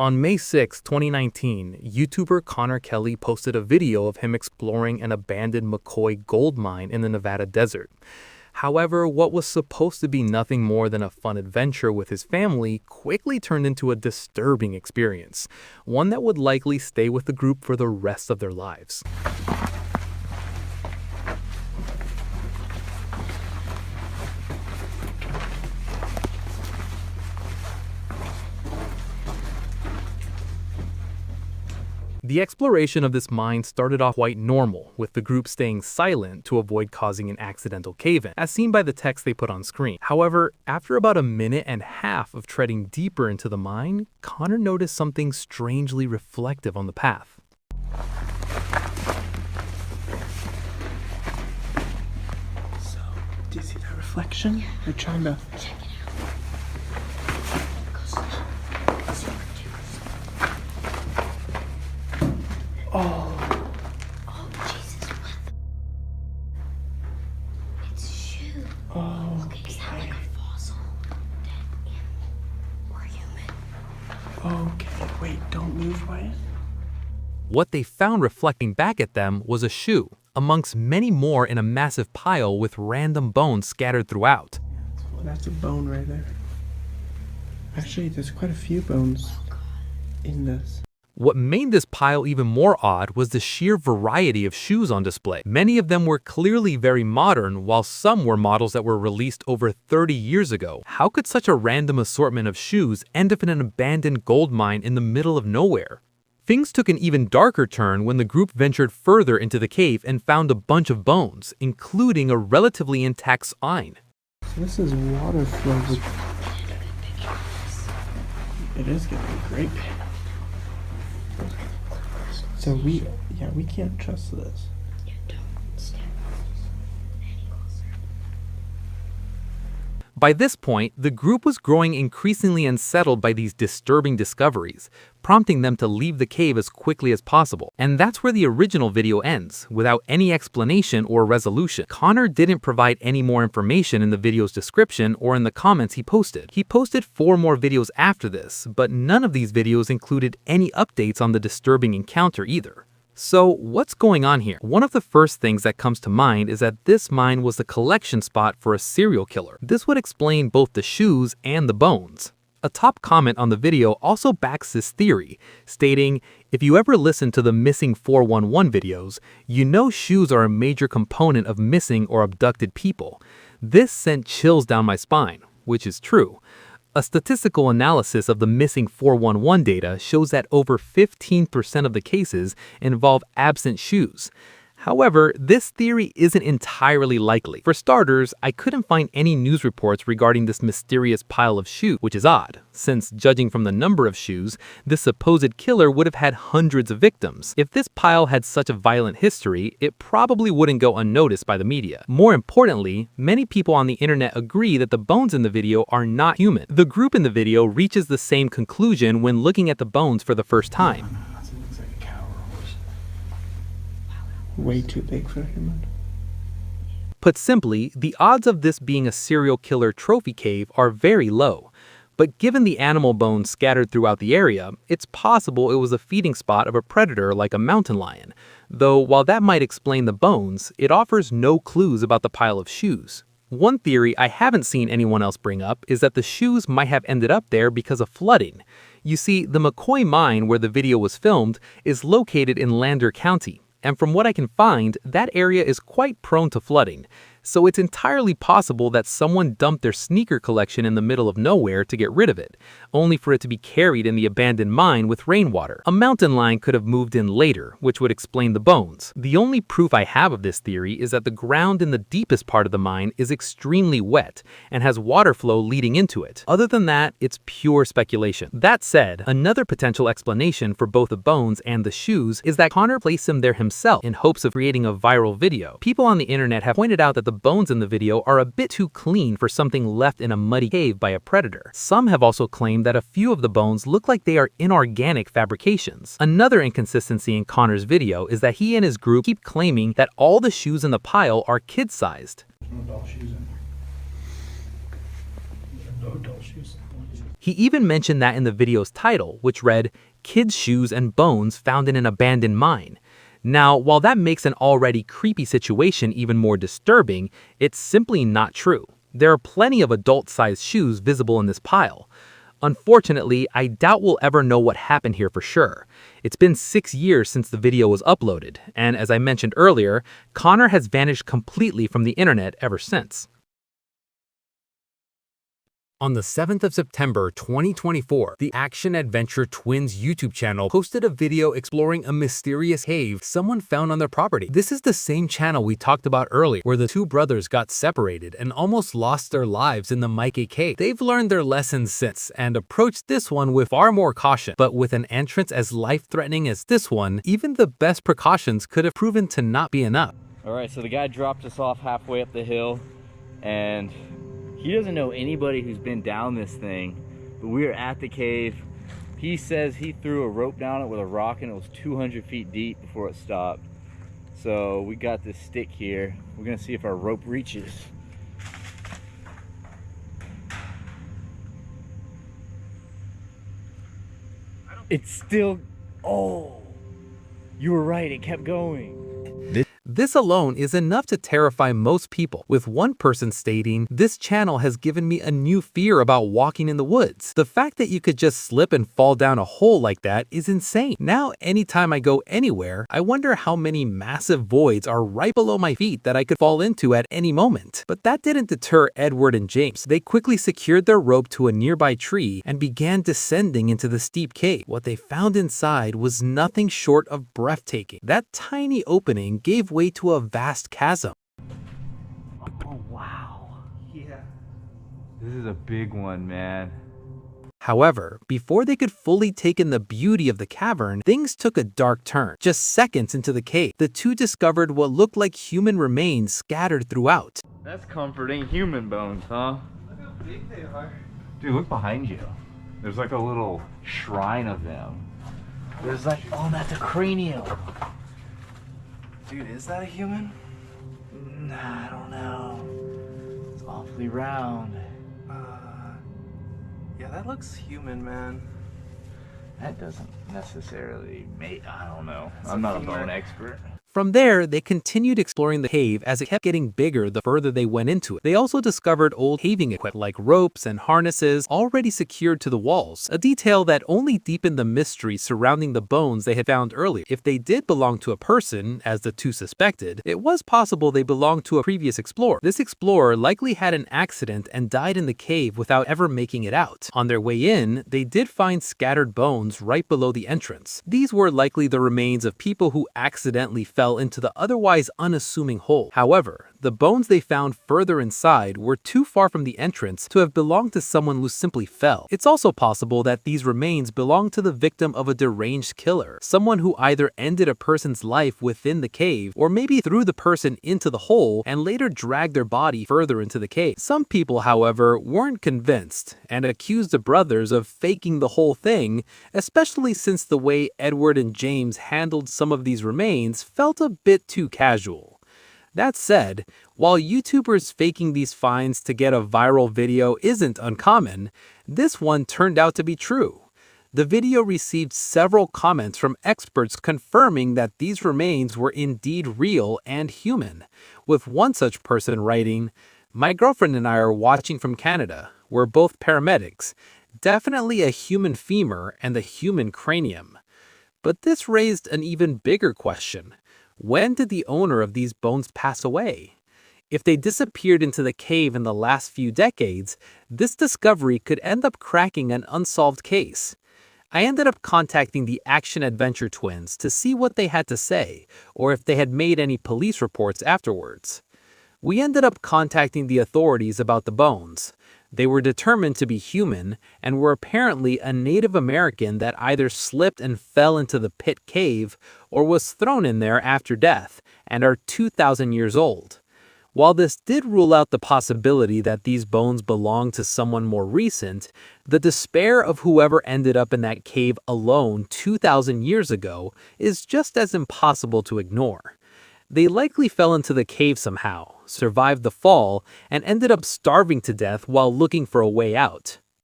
On May 6, 2019, YouTuber Connor Kelly posted a video of him exploring an abandoned McCoy gold mine in the Nevada desert. However, what was supposed to be nothing more than a fun adventure with his family quickly turned into a disturbing experience, one that would likely stay with the group for the rest of their lives. The exploration of this mine started off quite normal, with the group staying silent to avoid causing an accidental cave-in, as seen by the text they put on screen. However, after about a minute and a half of treading deeper into the mine, Connor noticed something strangely reflective on the path. So, do you see that reflection? Yeah. We're trying to... Check it out. Oh. Oh, Jesus, what the... It's a shoe. Oh, Look, is that like a fossil? Dead animal or human? Okay, wait, don't move, Wyatt. What they found reflecting back at them was a shoe, amongst many more in a massive pile with random bones scattered throughout. That's a bone right there. Actually, there's quite a few bones in this. What made this pile even more odd was the sheer variety of shoes on display. Many of them were clearly very modern, while some were models that were released over 30 years ago. How could such a random assortment of shoes end up in an abandoned gold mine in the middle of nowhere? Things took an even darker turn when the group ventured further into the cave and found a bunch of bones, including a relatively intact spine. So this is water flow. It is getting a great picture. So we can't trust this. Yeah, don't step any closer. By this point, the group was growing increasingly unsettled by these disturbing discoveries, prompting them to leave the cave as quickly as possible. And that's where the original video ends, without any explanation or resolution. Connor didn't provide any more information in the video's description or in the comments he posted. He posted 4 more videos after this, but none of these videos included any updates on the disturbing encounter either. So what's going on here? One of the first things that comes to mind is that this mine was the collection spot for a serial killer. This would explain both the shoes and the bones. A top comment on the video also backs this theory, stating, "If you ever listen to the Missing 411 videos, you know shoes are a major component of missing or abducted people." This sent chills down my spine, which is true. A statistical analysis of the Missing 411 data shows that over 15% of the cases involve absent shoes. However, this theory isn't entirely likely. For starters, I couldn't find any news reports regarding this mysterious pile of shoes, which is odd, since judging from the number of shoes, this supposed killer would have had hundreds of victims. If this pile had such a violent history, it probably wouldn't go unnoticed by the media. More importantly, many people on the internet agree that the bones in the video are not human. The group in the video reaches the same conclusion when looking at the bones for the first time. Way too big for a human. Put simply, the odds of this being a serial killer trophy cave are very low. But given the animal bones scattered throughout the area, it's possible it was a feeding spot of a predator like a mountain lion. Though while that might explain the bones, it offers no clues about the pile of shoes. One theory I haven't seen anyone else bring up is that the shoes might have ended up there because of flooding. You see, the McCoy mine where the video was filmed is located in Lander County. And from what I can find, that area is quite prone to flooding. So it's entirely possible that someone dumped their sneaker collection in the middle of nowhere to get rid of it, only for it to be carried in the abandoned mine with rainwater. A mountain lion could have moved in later, which would explain the bones. The only proof I have of this theory is that the ground in the deepest part of the mine is extremely wet and has water flow leading into it. Other than that, it's pure speculation. That said, another potential explanation for both the bones and the shoes is that Connor placed them there himself in hopes of creating a viral video. People on the internet have pointed out that the bones in the video are a bit too clean for something left in a muddy cave by a predator. Some have also claimed that a few of the bones look like they are inorganic fabrications. Another inconsistency in Connor's video is that he and his group keep claiming that all the shoes in the pile are kid-sized. There's no adult shoes in there. There are no adult shoes. He even mentioned that in the video's title, which read, "Kids' shoes and bones found in an abandoned mine." Now, while that makes an already creepy situation even more disturbing, it's simply not true. There are plenty of adult-sized shoes visible in this pile. Unfortunately, I doubt we'll ever know what happened here for sure. It's been 6 years since the video was uploaded, and as I mentioned earlier, Connor has vanished completely from the internet ever since. On the 7th of September 2024, the Action Adventure Twins YouTube channel posted a video exploring a mysterious cave someone found on their property. This is the same channel we talked about earlier, where the two brothers got separated and almost lost their lives in the Maike Cave. They've learned their lessons since and approached this one with far more caution. But with an entrance as life-threatening as this one, even the best precautions could have proven to not be enough. Alright, so the guy dropped us off halfway up the hill, and he doesn't know anybody who's been down this thing, but we are at the cave. He says he threw a rope down it with a rock and it was 200 feet deep before it stopped. So we got this stick here. We're gonna see if our rope reaches. It's still, oh, you were right, it kept going. This alone is enough to terrify most people, with one person stating, "This channel has given me a new fear about walking in the woods. The fact that you could just slip and fall down a hole like that is insane. Now, anytime I go anywhere, I wonder how many massive voids are right below my feet that I could fall into at any moment." But that didn't deter Edward and James. They quickly secured their rope to a nearby tree and began descending into the steep cave. What they found inside was nothing short of breathtaking. That tiny opening gave way to a vast chasm. Oh, wow. Yeah. This is a big one, man. However, before they could fully take in the beauty of the cavern, things took a dark turn. Just seconds into the cave, the two discovered what looked like human remains scattered throughout. That's comforting. Human bones, huh? Look how big they are. Dude, look behind you. There's like a little shrine of them. There's like, oh, that's a cranium. Dude, is that a human? Nah, I don't know. It's awfully round. Yeah, that looks human, man. That doesn't necessarily make, I don't know. I'm not a bone expert. From there, they continued exploring the cave as it kept getting bigger the further they went into it. They also discovered old caving equipment like ropes and harnesses already secured to the walls, a detail that only deepened the mystery surrounding the bones they had found earlier. If they did belong to a person, as the two suspected, it was possible they belonged to a previous explorer. This explorer likely had an accident and died in the cave without ever making it out. On their way in, they did find scattered bones right below the entrance. These were likely the remains of people who accidentally fell into the otherwise unassuming hole. However, the bones they found further inside were too far from the entrance to have belonged to someone who simply fell. It's also possible that these remains belonged to the victim of a deranged killer, someone who either ended a person's life within the cave or maybe threw the person into the hole and later dragged their body further into the cave. Some people, however, weren't convinced and accused the brothers of faking the whole thing, especially since the way Edward and James handled some of these remains felt a bit too casual. That said, while YouTubers faking these finds to get a viral video isn't uncommon, this one turned out to be true. The video received several comments from experts confirming that these remains were indeed real and human, with one such person writing, "My girlfriend and I are watching from Canada. We're both paramedics. Definitely a human femur and a human cranium." But this raised an even bigger question. When did the owner of these bones pass away? If they disappeared into the cave in the last few decades, this discovery could end up cracking an unsolved case. I ended up contacting the Action Adventure Twins to see what they had to say, or if they had made any police reports afterwards. We ended up contacting the authorities about the bones. They were determined to be human and were apparently a Native American that either slipped and fell into the pit cave or was thrown in there after death and are 2,000 years old. While this did rule out the possibility that these bones belonged to someone more recent, the despair of whoever ended up in that cave alone 2,000 years ago is just as impossible to ignore. They likely fell into the cave somehow, survived the fall, and ended up starving to death while looking for a way out.